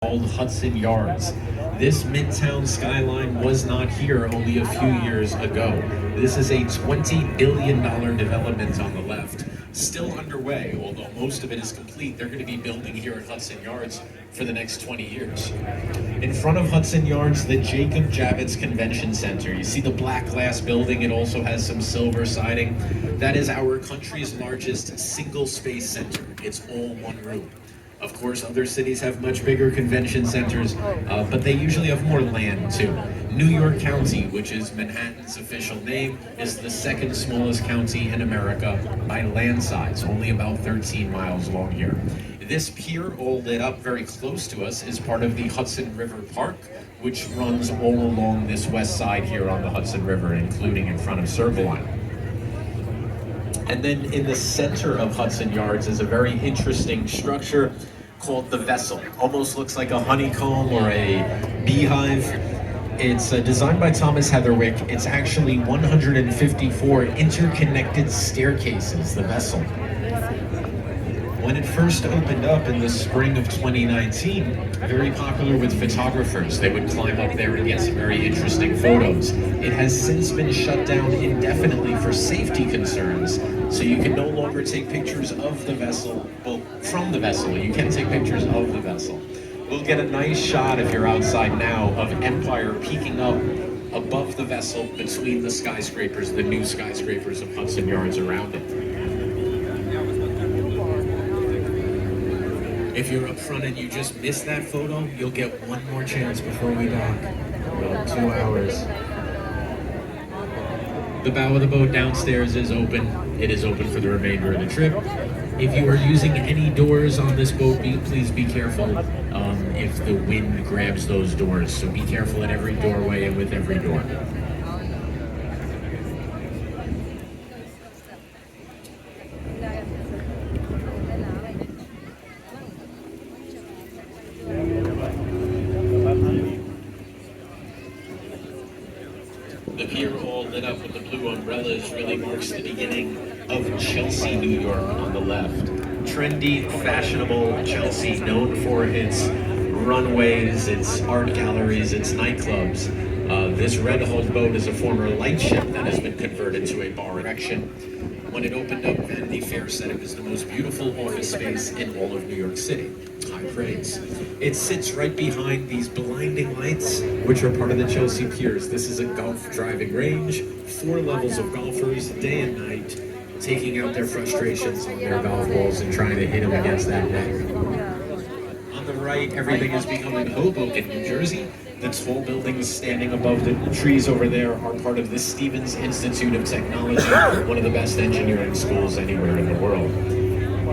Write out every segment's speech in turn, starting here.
called Hudson Yards. This Midtown skyline was not here only a few years ago. This is a $20 billion development on the left, still underway, although most of it is complete. They're going to be building here at Hudson Yards for the next 20 years. In front of Hudson Yards, the Jacob Javits Convention Center. You see the black glass building, it also has some silver siding. That is our country's largest single space center. It's all one room. Of course, other cities have much bigger convention centers, but they usually have more land too. New York County, which is Manhattan's official name, is the second smallest county in America by land size, only about 13 miles long here. This pier, all lit up very close to us, is part of the Hudson River Park, which runs all along this west side here on the Hudson River, including in front of Circle And then in the center of Hudson Yards is a very interesting structure called the Vessel. Almost looks like a honeycomb or a beehive. It's designed by Thomas Heatherwick. It's actually 154 interconnected staircases, the Vessel. When it first opened up in the spring of 2019, very popular with photographers. They would climb up there and get some very interesting photos. It has since been shut down indefinitely for safety concerns, so you can no longer take pictures of the vessel, well, from the vessel. You can take pictures of the vessel. We'll get a nice shot if you're outside now of Empire peeking up above the vessel between the skyscrapers, the new skyscrapers of Hudson Yards around it. If you're up front and you just missed that photo, you'll get one more chance before we dock. About 2 hours. The bow of the boat downstairs is open. It is open for the remainder of the trip. If you are using any doors on this boat, please be careful if the wind grabs those doors. So be careful at every doorway and with every door. The pier all lit up with the blue umbrellas really marks the beginning of Chelsea, New York on the left. Trendy, fashionable Chelsea, known for its runways, its art galleries, its nightclubs. This Red Hull boat is a former lightship that has been converted to a bar erection. When it opened up, Vanity Fair said it was the most beautiful office space in all of New York City. High praise. It sits right behind these blinding lights, which are part of the Chelsea Piers. This is a golf driving range, 4 levels of golfers, day and night, taking out their frustrations on their golf balls and trying to hit them against that net. On the right, everything is becoming Hoboken, New Jersey. The tall buildings standing above the trees over there are part of the Stevens Institute of Technology, one of the best engineering schools anywhere in the world.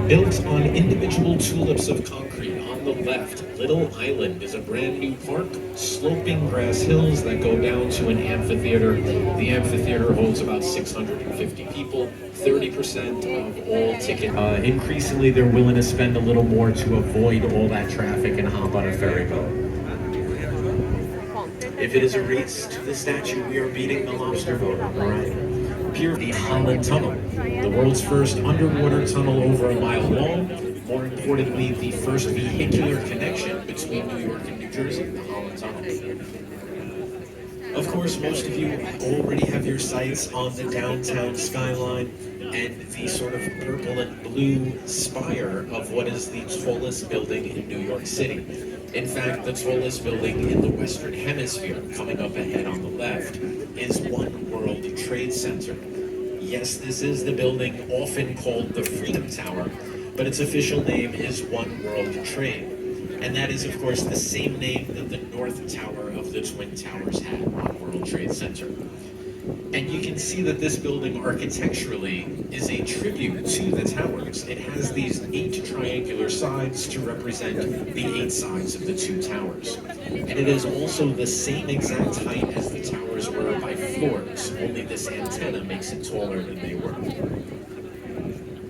Built on individual tulips of concrete on the left, Little Island is a brand new park, sloping grass hills that go down to an amphitheater. The amphitheater holds about 650 people, 30% of all tickets. Increasingly, they're willing to spend a little more to avoid all that traffic and hop on a ferry boat. If it is a race to the statue, we are beating the lobster boat on the right. Pier, the Holland Tunnel, the world's first underwater tunnel over a mile long. More importantly, the first vehicular connection between New York and New Jersey, the Holland Tunnel. Of course, most of you already have your sights on the downtown skyline and the sort of purple and blue spire of what is the tallest building in New York City. In fact, the tallest building in the Western Hemisphere, coming up ahead on the left, is One World Trade Center. Yes, this is the building often called the Freedom Tower, but its official name is One World Trade. And that is, of course, the same name that the North Tower of the Twin Towers had, One World Trade Center. And you can see that this building architecturally is a tribute to the towers. It has these 8 triangular sides to represent the 8 sides of the 2 towers. And it is also the same exact height as the towers were by floors, only this antenna makes it taller than they were.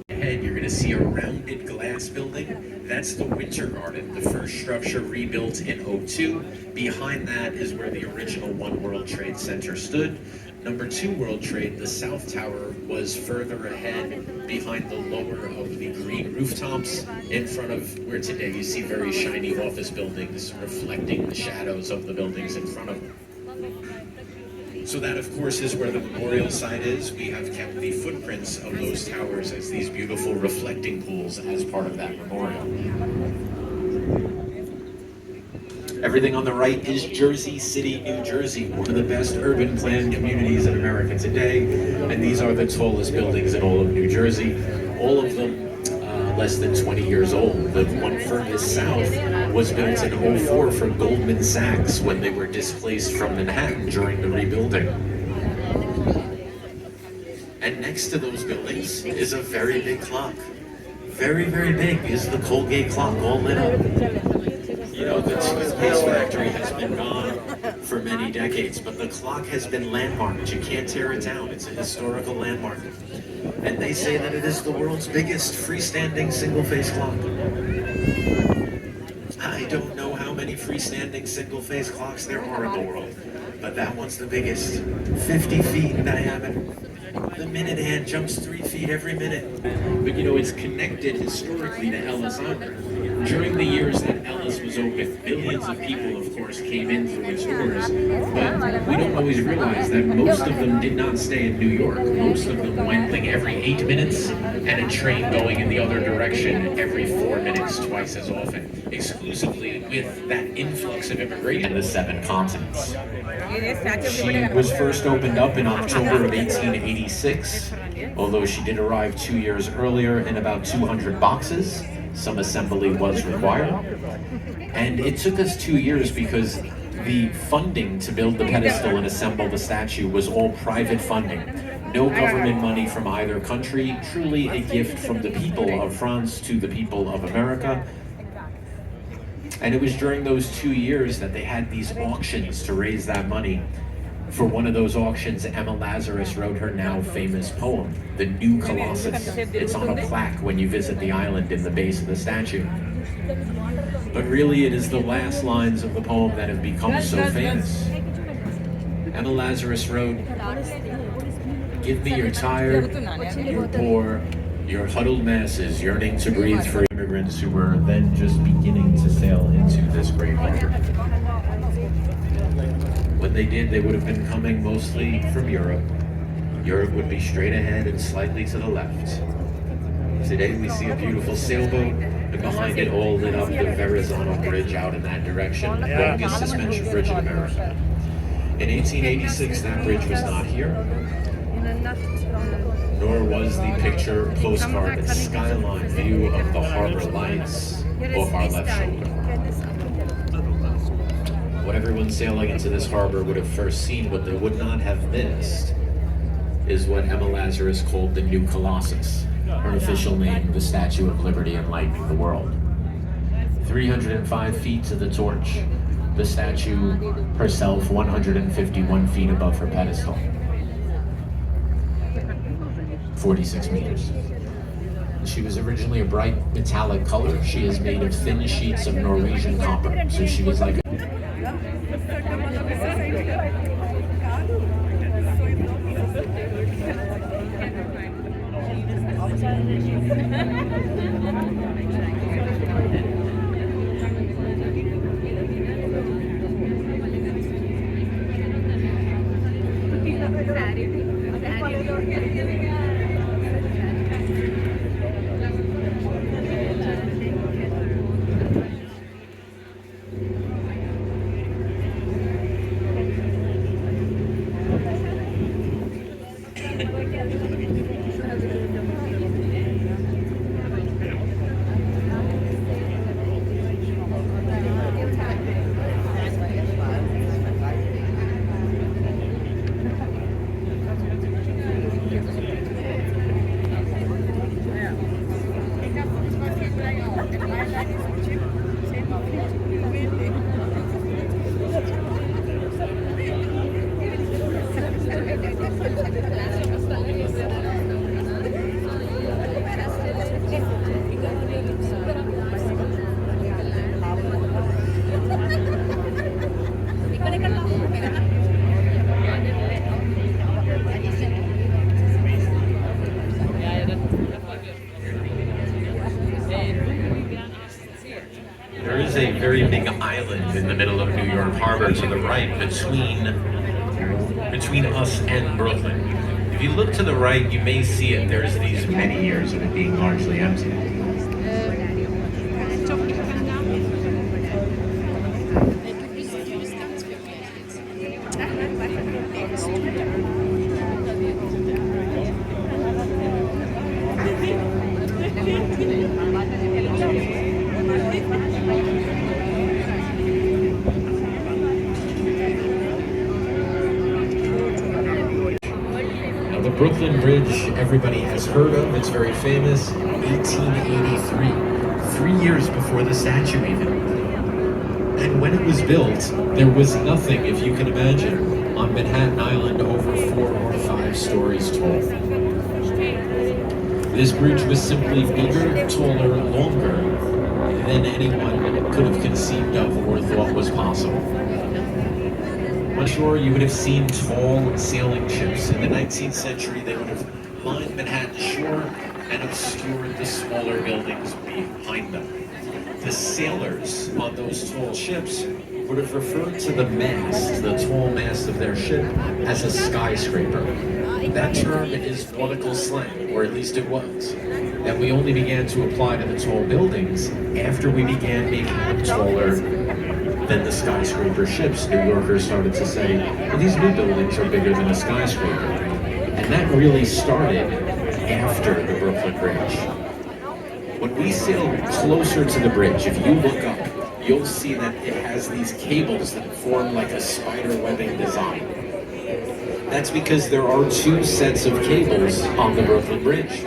Ahead, you're going to see a rounded glass building. That's the Winter Garden, the first structure rebuilt in '02. Behind that is where the original One World Trade Center stood. Number 2 World Trade, the South Tower was further ahead behind the lower of the green rooftops in front of where today you see very shiny office buildings reflecting the shadows of the buildings in front of them. So that, of course, is where the memorial site is. We have kept the footprints of those towers as these beautiful reflecting pools as part of that memorial. Everything on the right is Jersey City, New Jersey, one of the best urban planned communities in America today. And these are the tallest buildings in all of New Jersey, all of them less than 20 years old. The one furthest south was built in '04 for Goldman Sachs when they were displaced from Manhattan during the rebuilding. And next to those buildings is a very big clock. Very, very big is the Colgate clock, all lit up. You know, the toothpaste factory has been gone for many decades, but the clock has been landmarked. You can't tear it down. It's a historical landmark. And they say that it is the world's biggest freestanding single-phase clock. I don't know how many freestanding single-phase clocks there are in the world, but that one's the biggest. 50 feet in diameter. The minute hand jumps 3 feet every minute. But you know, it's connected historically to Ellis Island. During the years that Ellis was open, millions of people, of course, came in through its doors, but we don't always realize that most of them did not stay in New York. Most of them went like every 8 minutes, and a train going in the other direction every 4 minutes, twice as often, exclusively with that influx of immigration in the 7 continents. She was first opened up in October of 1886, although she did arrive 2 years earlier in about 200 boxes. Some assembly was required. And it took us 2 years because the funding to build the pedestal and assemble the statue was all private funding. No government money from either country, truly a gift from the people of France to the people of America. And it was during those 2 years that they had these auctions to raise that money. For one of those auctions, Emma Lazarus wrote her now famous poem, The New Colossus. It's on a plaque when you visit the island in the base of the statue. But really, it is the last lines of the poem that have become so famous. Emma Lazarus wrote, "Give me your tired, your poor, your huddled masses yearning to breathe for immigrants who were then just beginning to sail into this great harbor." When they did, they would have been coming mostly from Europe. Europe would be straight ahead and slightly to the left. Today we see a beautiful sailboat, and behind it all lit up the Verrazano Bridge out in that direction, the longest suspension bridge in America. In 1886, that bridge was not here, nor was the picture postcard skyline view of the harbor lights off our left shoulder. What everyone sailing into this harbor would have first seen, what they would not have missed, is what Emma Lazarus called the New Colossus, her official name, the Statue of Liberty enlightening the world. 305 feet to the torch, the statue herself 151 feet above her pedestal. 46 meters. She was originally a bright metallic color. She is made of thin sheets of Norwegian copper, so she was like very big island in the middle of New York Harbor to the right between us and Brooklyn. If you look to the right, you may see it. There's these many years of it being largely empty. The Brooklyn Bridge, everybody has heard of. It's very famous. 1883, 3 years before the statue even. And when it was built, there was nothing, if you can imagine, on Manhattan Island over 4 or 5 stories tall. This bridge was simply bigger, taller, longer than anyone could have conceived of or thought was possible. I'm sure you would have seen tall sailing ships. In the 19th century, they would have lined Manhattan shore and obscured the smaller buildings behind them. The sailors on those tall ships would have referred to the mast, the tall mast of their ship, as a skyscraper. That term is nautical slang, or at least it was, that we only began to apply to the tall buildings after we began making them taller than the skyscraper ships. New Yorkers started to say, well, these new buildings are bigger than a skyscraper. And that really started after the Brooklyn Bridge. When we sail closer to the bridge, if you look up, you'll see that it has these cables that form like a spider webbing design. That's because there are 2 sets of cables on the Brooklyn Bridge.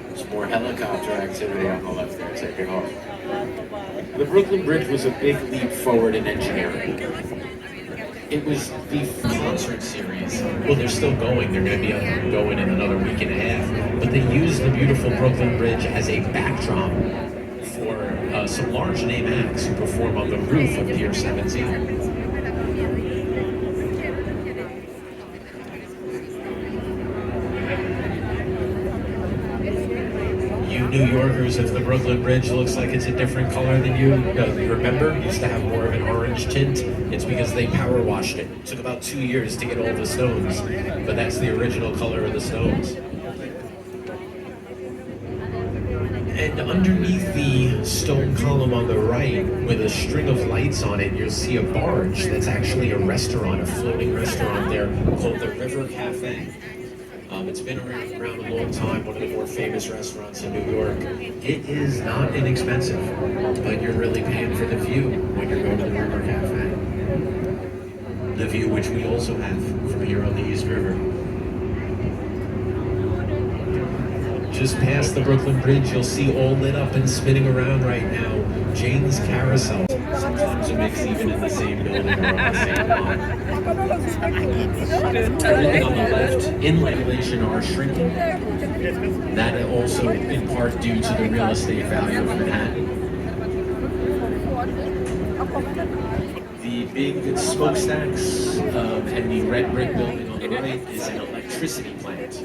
There's more helicopter activity on the left there, taking off. The Brooklyn Bridge was a big leap forward in engineering. It was the concert series. Well, they're still going. They're going to be up and going in another week and a half. But they used the beautiful Brooklyn Bridge as a backdrop for some large name acts who perform on the roof of Pier 17. New Yorkers, if the Brooklyn Bridge looks like it's a different color than you remember, it used to have more of an orange tint. It's because they power washed it. It took about 2 years to get all the stones, but that's the original color of the stones. And underneath the stone column on the right, with a string of lights on it, you'll see a barge that's actually a restaurant, a floating restaurant there called the River Cafe. It's been around a long time, one of the more famous restaurants in New York. It is not inexpensive, but you're really paying for the view when you're going to the River Cafe. The view which we also have from here on the East River. Just past the Brooklyn Bridge, you'll see all lit up and spinning around right now, Jane's Carousel. Sometimes it makes even in the same building or on the same lot. Everything on the left in regulation are shrinking. That also in part due to the real estate value of Manhattan. The big smokestacks and the red brick building on the right is an electricity plant.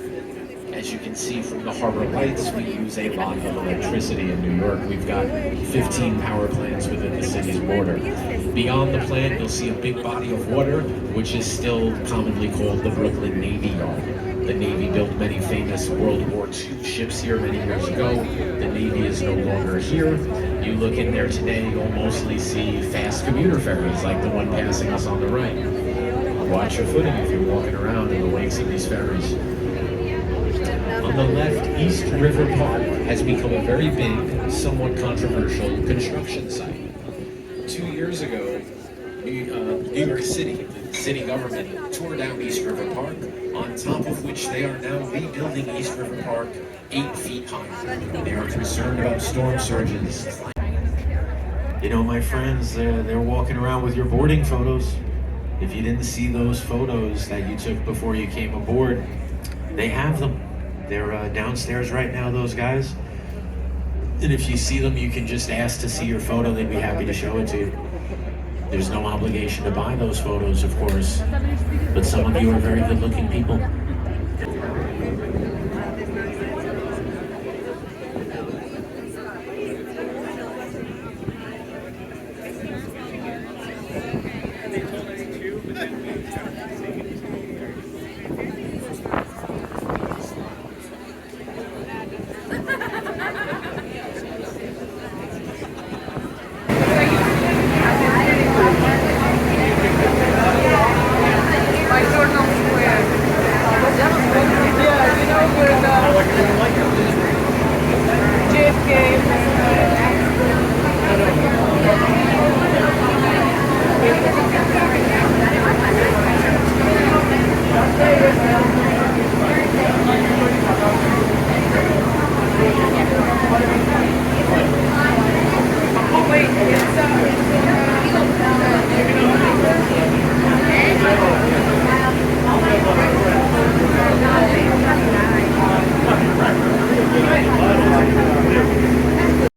As you can see from the harbor lights, we use a lot of electricity in New York. We've got 15 power plants within the city's border. Beyond the plant, you'll see a big body of water, which is still commonly called the Brooklyn Navy Yard. The Navy built many famous World War II ships here many years ago. The Navy is no longer here. You look in there today, you'll mostly see fast commuter ferries like the one passing us on the right. Watch your footing if you're walking around in the wakes of these ferries. On the left, East River Park has become a very big, somewhat controversial construction site. 2 years ago, New York City, the city government, tore down East River Park, on top of which they are now rebuilding East River Park 8 feet high. They are concerned about storm surges. You know, my friends, they're walking around with your boarding photos. If you didn't see those photos that you took before you came aboard, they have them. They're downstairs right now, those guys. And if you see them, you can just ask to see your photo. They'd be happy to show it to you. There's no obligation to buy those photos, of course, but some of you are very good-looking people. Wait, it's